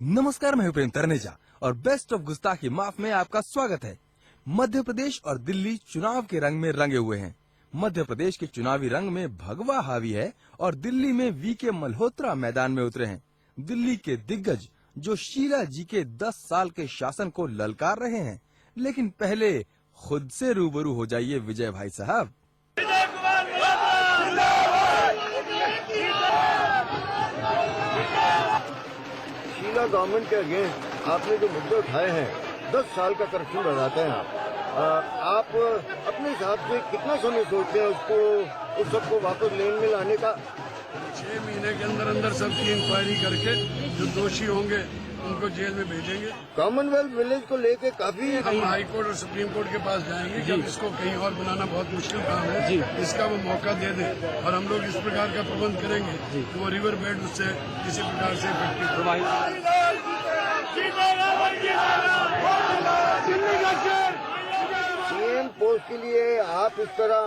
नमस्कार, मैं प्रेम तनेजा और बेस्ट ऑफ गुस्ताखी माफ में आपका स्वागत है। मध्य प्रदेश और दिल्ली चुनाव के रंग में रंगे हुए हैं। मध्य प्रदेश के चुनावी रंग में भगवा हावी है और दिल्ली में वीके मल्होत्रा मैदान में उतरे हैं। दिल्ली के दिग्गज जो शीला जी के 10 साल के शासन को ललकार रहे हैं। लेकिन पहले खुद से रूबरू हो जाइए विजय भाई साहब। शीला गवर्नमेंट के अगेंस्ट आपने जो मुद्दे उठाए हैं, 10 साल का करप्शन बताते हैं आप अपने हिसाब से कितना समय सोचते हैं उस सबको वापस लेन में लाने का? 6 महीने के अंदर अंदर सबकी इंक्वायरी करके जो दोषी होंगे उनको जेल में भेजेंगे। कॉमनवेल्थ विलेज को लेके काफी हम हाई कोर्ट और सुप्रीम कोर्ट के पास जाएंगे कि अब इसको कहीं और बनाना बहुत मुश्किल काम है, इसका वो मौका दे दें और हम लोग इस प्रकार का प्रबंध करेंगे कि वो रिवर बेड उससे किसी प्रकार से सीएम पोस्ट के लिए आप इस तरह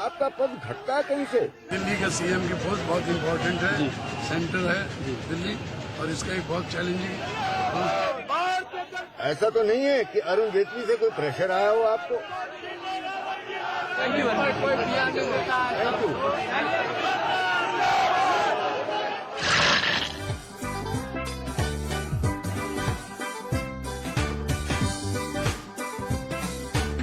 आपका पद घटता है कहीं से? दिल्ली का सीएम की पोस्ट बहुत इम्पोर्टेंट है, सेंटर है दिल्ली और इसका एक बहुत चैलेंजिंग। ऐसा तो नहीं है कि अरुण जेटली से कोई प्रेशर आया हो आपको? Thank you.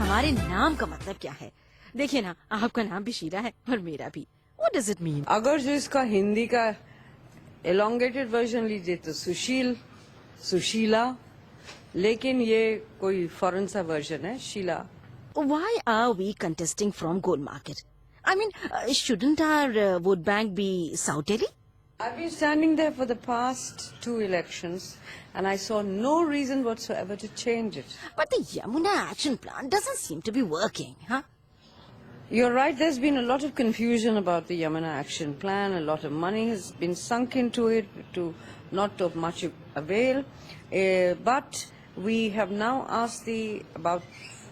हमारे नाम का मतलब क्या है? देखिए ना, आपका नाम भी शीला है और मेरा भी। What does it mean? अगर जो इसका हिंदी का एलोंगेटेड वर्जन लीजिए तो सुशील, सुशीला, लेकिन ये कोई फॉरेन सा वर्जन है, Sheila. Why are we contesting from Gold Market? I mean, shouldn't our vote bank be South Delhi? I've been standing there for the past 2 elections and I saw no reason whatsoever to change it. But the Yamuna Action Plan doesn't seem to be working, huh? You're right, there's been a lot of confusion about the Yamuna Action Plan. A lot of money has been sunk into it to not of much avail. But we have now asked about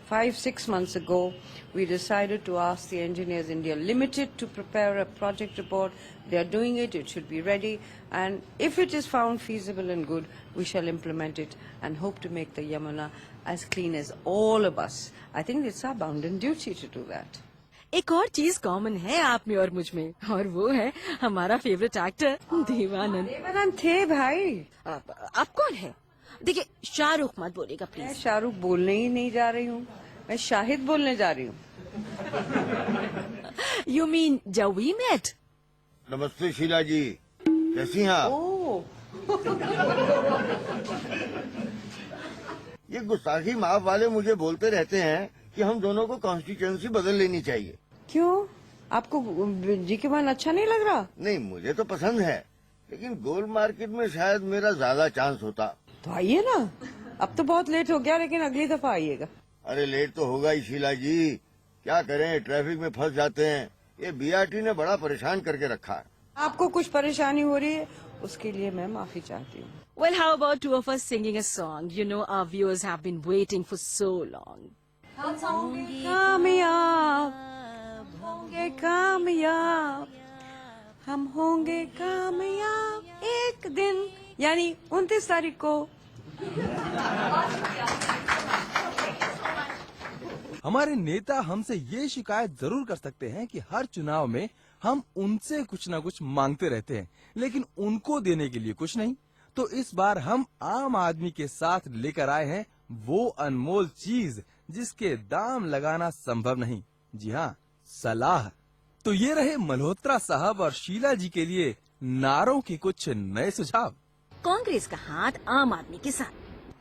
5-6 months ago, we decided to ask the Engineers India Limited to prepare a project report. They are doing it, it should be ready. And if it is found feasible and good, we shall implement it and hope to make the Yamuna as clean as all of us. I think it's our bounden duty to do that. एक और चीज common है आप में और मुझ में, और वो है हमारा फेवरेट एक्टर देवानंद। देवानंद थे भाई। आप कौन है? देखिए, शाहरुख मत बोलेगा मैं प्लीज। शाहरुख बोलने ही नहीं जा रही हूँ, मैं शाहिद बोलने जा रही हूँ। You mean जब we met? नमस्ते शीला जी, कैसी हैं आप? ये गुस्ताखी माफ वाले मुझे बोलते रहते हैं कि हम दोनों को कॉन्स्टिट्यूएंसी बदल लेनी चाहिए। क्यों? आपको जीके वन अच्छा नहीं लग रहा? नहीं, मुझे तो पसंद है, लेकिन गोल्ड मार्केट में शायद मेरा ज्यादा चांस होता। तो आइए ना, अब तो बहुत लेट हो गया, लेकिन अगली दफा आइएगा। अरे लेट तो होगा ही शीला जी, क्या करें, ट्रैफिक में फंस जाते हैं। ये बीआरटी ने बड़ा परेशान करके रखा है। आपको कुछ परेशानी हो रही है, उसके लिए मैं माफी चाहती हूँ। Well, how about 2 of us singing a song? You know, our viewers have been waiting for so long. हम होंगे कामयाब, होंगे कामयाब, हम होंगे कामयाब एक दिन, यानी 29 तारीख को। हमारे नेता हमसे ये शिकायत जरूर कर सकते हैं कि हर चुनाव में हम उनसे कुछ न कुछ मांगते रहते हैं, लेकिन उनको देने के लिए कुछ नहीं। तो इस बार हम आम आदमी के साथ लेकर आए हैं वो अनमोल चीज जिसके दाम लगाना संभव नहीं। जी हाँ, सलाह। तो ये रहे मल्होत्रा साहब और शीला जी के लिए नारों के कुछ नए सुझाव। कांग्रेस का हाथ आम आदमी के साथ,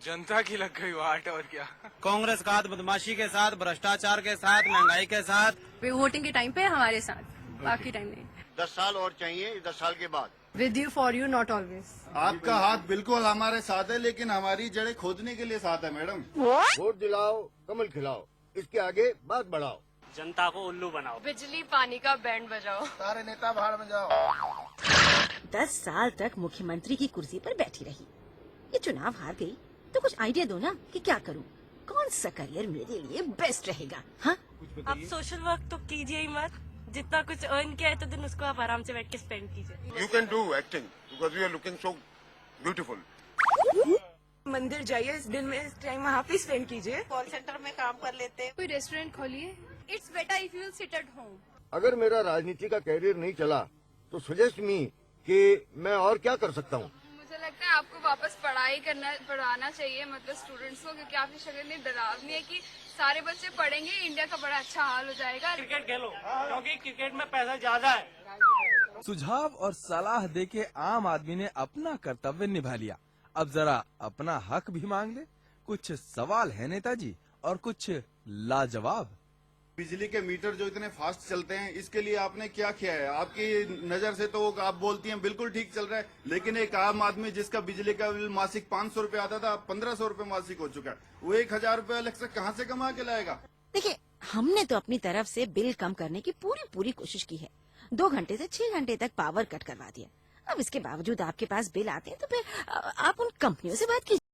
जनता की लग गई वाट, और क्या। कांग्रेस का हाथ बदमाशी के साथ, भ्रष्टाचार के साथ, महंगाई के साथ। वोटिंग के टाइम पे हमारे साथ, बाकी टाइम नहीं। 10 साल और चाहिए, 10 साल के बाद। With you, for you, not always. आपका हाथ बिल्कुल हमारे साथ है, लेकिन हमारी जड़ें खोदने के लिए साथ है मैडम। वोट दिलाओ, कमल खिलाओ, इसके आगे बात बढ़ाओ। जनता को उल्लू बनाओ, बिजली पानी का बैंड बजाओ, सारे नेता भाड़ में जाओ। 10 साल तक मुख्यमंत्री की कुर्सी पर बैठी रही, ये चुनाव हार गई तो कुछ आइडिया दो ना कि क्या करूं, कौन सा करियर मेरे लिए बेस्ट रहेगा। हाँ, अब सोशल वर्क तो कीजिए ही मत, जितना कुछ अर्न किया है तो दिन उसको आप आराम से बैठ के स्पेंड कीजिए। You can do acting because you are looking so beautiful. मंदिर जाइए, इस दिन में इस टाइम वहाँ पे स्पेंड कीजिए। कॉल सेंटर में काम कर लेते हैं, कोई रेस्टोरेंट खोलिए। It's better if you sit at home. अगर मेरा राजनीति का कैरियर नहीं चला तो सजेस्ट मी कि मैं और क्या कर सकता हूँ। मुझे लगता है आपको वापस पढ़ाना चाहिए, मतलब स्टूडेंट्स को, क्योंकि आपकी शक्ल इतनी डरावनी है कि सारे बच्चे पढ़ेंगे, इंडिया का बड़ा अच्छा हाल हो जाएगा। क्रिकेट खेलो क्योंकि क्रिकेट में पैसा ज्यादा है। सुझाव और सलाह देके आम आदमी ने अपना कर्तव्य निभा लिया। अब जरा अपना हक भी मांग ले। कुछ सवाल है नेताजी और कुछ लाजवाब। बिजली के मीटर जो इतने फास्ट चलते हैं, इसके लिए आपने क्या किया है? आपकी नजर से तो आप बोलती हैं बिल्कुल ठीक चल रहा है, लेकिन एक आम आदमी जिसका बिजली का बिल मासिक 500 रुपए आता था, 1500 रुपए मासिक हो चुका है, वो 1000 रुपए अलग से कहाँ से कमा के लाएगा? देखिए, हमने तो अपनी तरफ से बिल कम करने की पूरी कोशिश की है। 2 घंटे से 6 घंटे तक पावर कट करवा दिया। अब इसके बावजूद आपके पास बिल आते हैं तो फिर आप उन कंपनियों से बात कीजिए।